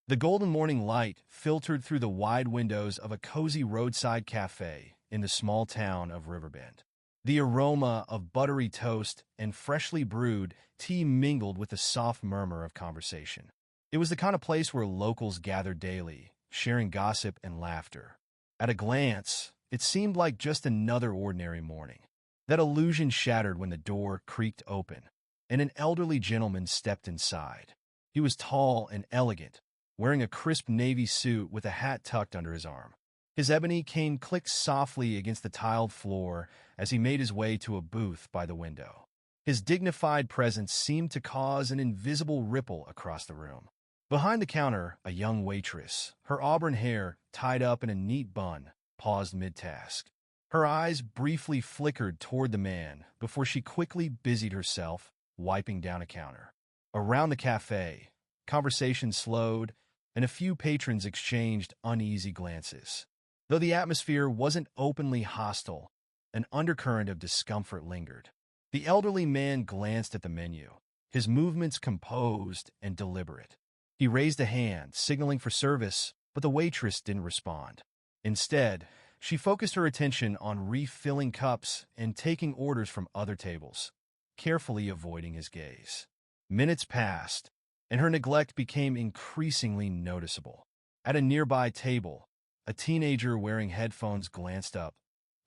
The golden morning light filtered through the wide windows of a cozy roadside cafe in the small town of Riverbend. The aroma of buttery toast and freshly brewed tea mingled with the soft murmur of conversation. It was the kind of place where locals gathered daily, sharing gossip and laughter. At a glance, it seemed like just another ordinary morning. That illusion shattered when the door creaked open, and an elderly gentleman stepped inside. He was tall and elegant, wearing a crisp navy suit with a hat tucked under his arm. His ebony cane clicked softly against the tiled floor as he made his way to a booth by the window. His dignified presence seemed to cause an invisible ripple across the room. Behind the counter, a young waitress, her auburn hair tied up in a neat bun, paused mid-task. Her eyes briefly flickered toward the man before she quickly busied herself wiping down a counter. Around the cafe, conversation slowed, and a few patrons exchanged uneasy glances. Though the atmosphere wasn't openly hostile, an undercurrent of discomfort lingered. The elderly man glanced at the menu, his movements composed and deliberate. He raised a hand, signaling for service, but the waitress didn't respond. Instead, she focused her attention on refilling cups and taking orders from other tables, carefully avoiding his gaze. Minutes passed, and her neglect became increasingly noticeable. At a nearby table, a teenager wearing headphones glanced up,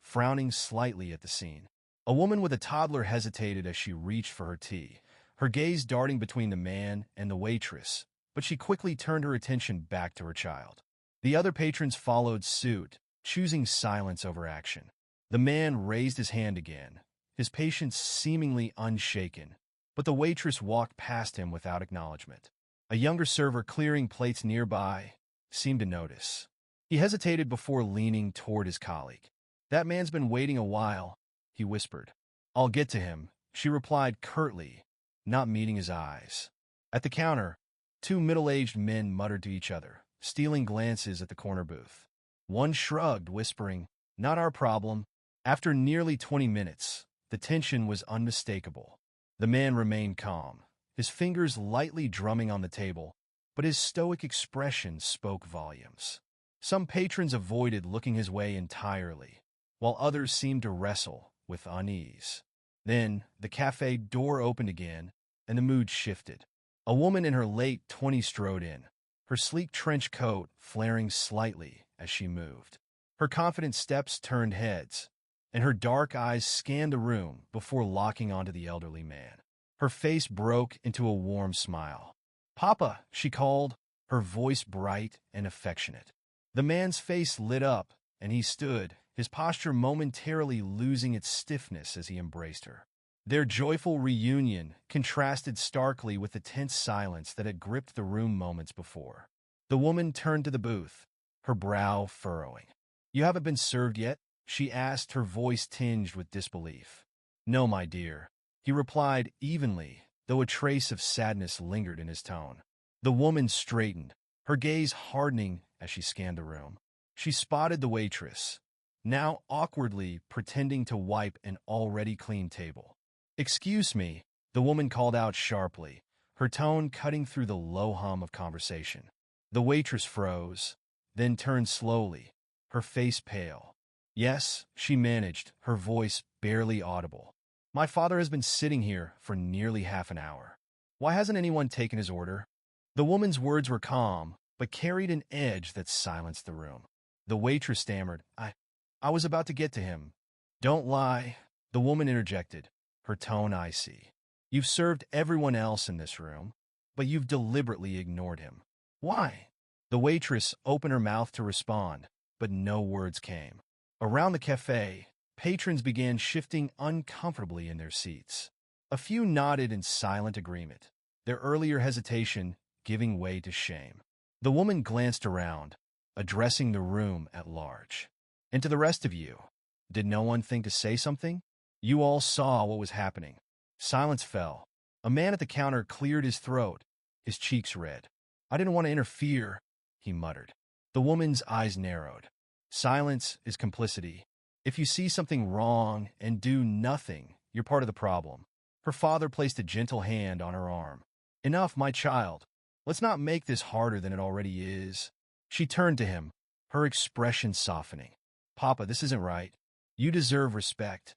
frowning slightly at the scene. A woman with a toddler hesitated as she reached for her tea, her gaze darting between the man and the waitress, but she quickly turned her attention back to her child. The other patrons followed suit, choosing silence over action. The man raised his hand again, his patience seemingly unshaken, but the waitress walked past him without acknowledgement. A younger server clearing plates nearby seemed to notice. He hesitated before leaning toward his colleague. "That man's been waiting a while," he whispered. "I'll get to him," she replied curtly, not meeting his eyes. At the counter, two middle-aged men muttered to each other, stealing glances at the corner booth. One shrugged, whispering, "Not our problem." After nearly 20 minutes, the tension was unmistakable. The man remained calm, his fingers lightly drumming on the table, but his stoic expression spoke volumes. Some patrons avoided looking his way entirely, while others seemed to wrestle with unease. Then, the cafe door opened again, and the mood shifted. A woman in her late 20s strode in, her sleek trench coat flaring slightly as she moved. Her confident steps turned heads, and her dark eyes scanned the room before locking onto the elderly man. Her face broke into a warm smile. "Papa," she called, her voice bright and affectionate. The man's face lit up, and he stood, his posture momentarily losing its stiffness as he embraced her. Their joyful reunion contrasted starkly with the tense silence that had gripped the room moments before. The woman turned to the booth, her brow furrowing. "You haven't been served yet?" she asked, her voice tinged with disbelief. "No, my dear," he replied evenly, though a trace of sadness lingered in his tone. The woman straightened, her gaze hardening as she scanned the room. She spotted the waitress, now awkwardly pretending to wipe an already clean table. "Excuse me," the woman called out sharply, her tone cutting through the low hum of conversation. The waitress froze, then turned slowly, her face pale. "Yes," she managed, her voice barely audible. "My father has been sitting here for nearly half an hour. Why hasn't anyone taken his order?" The woman's words were calm, but carried an edge that silenced the room. The waitress stammered, I was about to get to him." "Don't lie," the woman interjected, her tone icy. "You've served everyone else in this room, but you've deliberately ignored him. Why?" The waitress opened her mouth to respond, but no words came. Around the cafe, patrons began shifting uncomfortably in their seats. A few nodded in silent agreement, their earlier hesitation giving way to shame. The woman glanced around, addressing the room at large. "And to the rest of you, did no one think to say something? You all saw what was happening." Silence fell. A man at the counter cleared his throat, his cheeks red. "I didn't want to interfere," he muttered. The woman's eyes narrowed. "Silence is complicity. If you see something wrong and do nothing, you're part of the problem." Her father placed a gentle hand on her arm. "Enough, my child." Let's not make this harder than it already is. She turned to him, her expression softening. Papa, this isn't right. You deserve respect.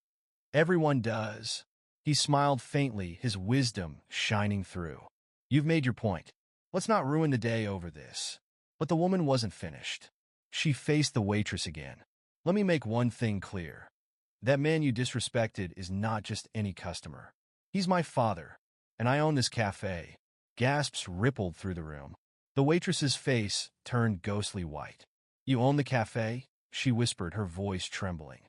Everyone does. He smiled faintly, his wisdom shining through. You've made your point. Let's not ruin the day over this. But the woman wasn't finished. She faced the waitress again. Let me make one thing clear. That man you disrespected is not just any customer. He's my father, and I own this cafe. Gasps rippled through the room. The waitress's face turned ghostly white. You own the cafe? She whispered, her voice trembling.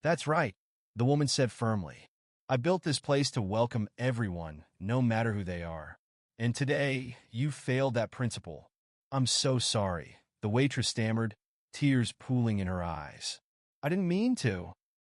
That's right, the woman said firmly. I built this place to welcome everyone, no matter who they are. And today, you failed that principle. I'm so sorry, the waitress stammered, tears pooling in her eyes. I didn't mean to.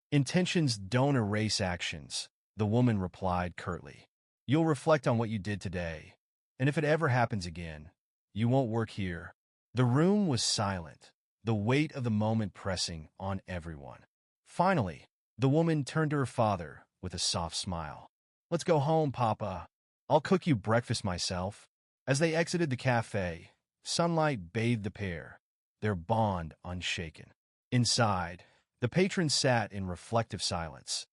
Intentions don't erase actions, the woman replied curtly. You'll reflect on what you did today, and if it ever happens again, you won't work here. The room was silent, the weight of the moment pressing on everyone. Finally, the woman turned to her father with a soft smile. Let's go home, Papa. I'll cook you breakfast myself. As they exited the cafe, sunlight bathed the pair, their bond unshaken. Inside, the patrons sat in reflective silence,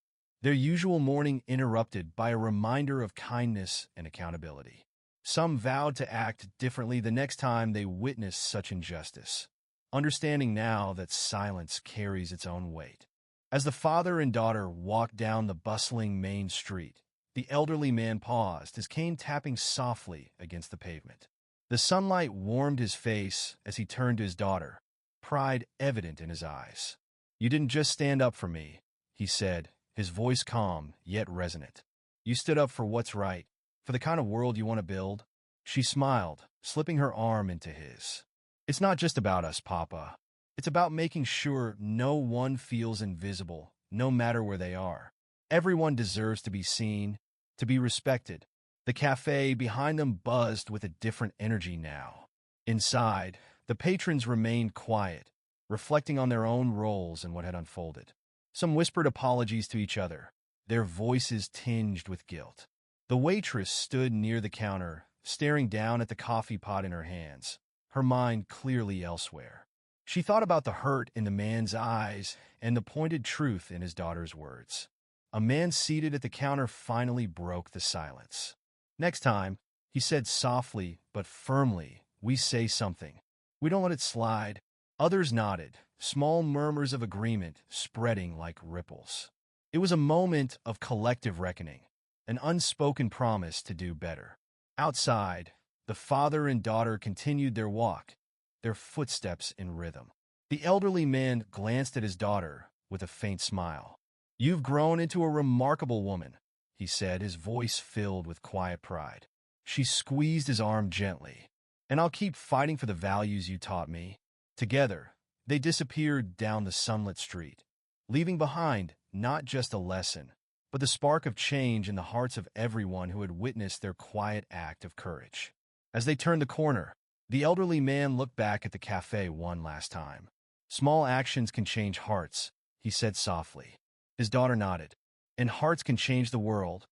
their usual morning interrupted by a reminder of kindness and accountability. Some vowed to act differently the next time they witnessed such injustice, understanding now that silence carries its own weight. As the father and daughter walked down the bustling main street, the elderly man paused, his cane tapping softly against the pavement. The sunlight warmed his face as he turned to his daughter, pride evident in his eyes. You didn't just stand up for me, he said, his voice calm yet resonant. You stood up for what's right, for the kind of world you want to build. She smiled, slipping her arm into his. It's not just about us, Papa. It's about making sure no one feels invisible, no matter where they are. Everyone deserves to be seen, to be respected. The cafe behind them buzzed with a different energy now. Inside, the patrons remained quiet, reflecting on their own roles and what had unfolded. Some whispered apologies to each other, their voices tinged with guilt. The waitress stood near the counter, staring down at the coffee pot in her hands, her mind clearly elsewhere. She thought about the hurt in the man's eyes and the pointed truth in his daughter's words. A man seated at the counter finally broke the silence. Next time, he said softly but firmly, we say something. We don't let it slide. Others nodded, small murmurs of agreement spreading like ripples. It was a moment of collective reckoning, an unspoken promise to do better. Outside, the father and daughter continued their walk, their footsteps in rhythm. The elderly man glanced at his daughter with a faint smile. You've grown into a remarkable woman, he said, his voice filled with quiet pride. She squeezed his arm gently. And I'll keep fighting for the values you taught me. Together, they disappeared down the sunlit street, leaving behind not just a lesson, but the spark of change in the hearts of everyone who had witnessed their quiet act of courage. As they turned the corner, the elderly man looked back at the cafe one last time. Small actions can change hearts, he said softly. His daughter nodded. And hearts can change the world.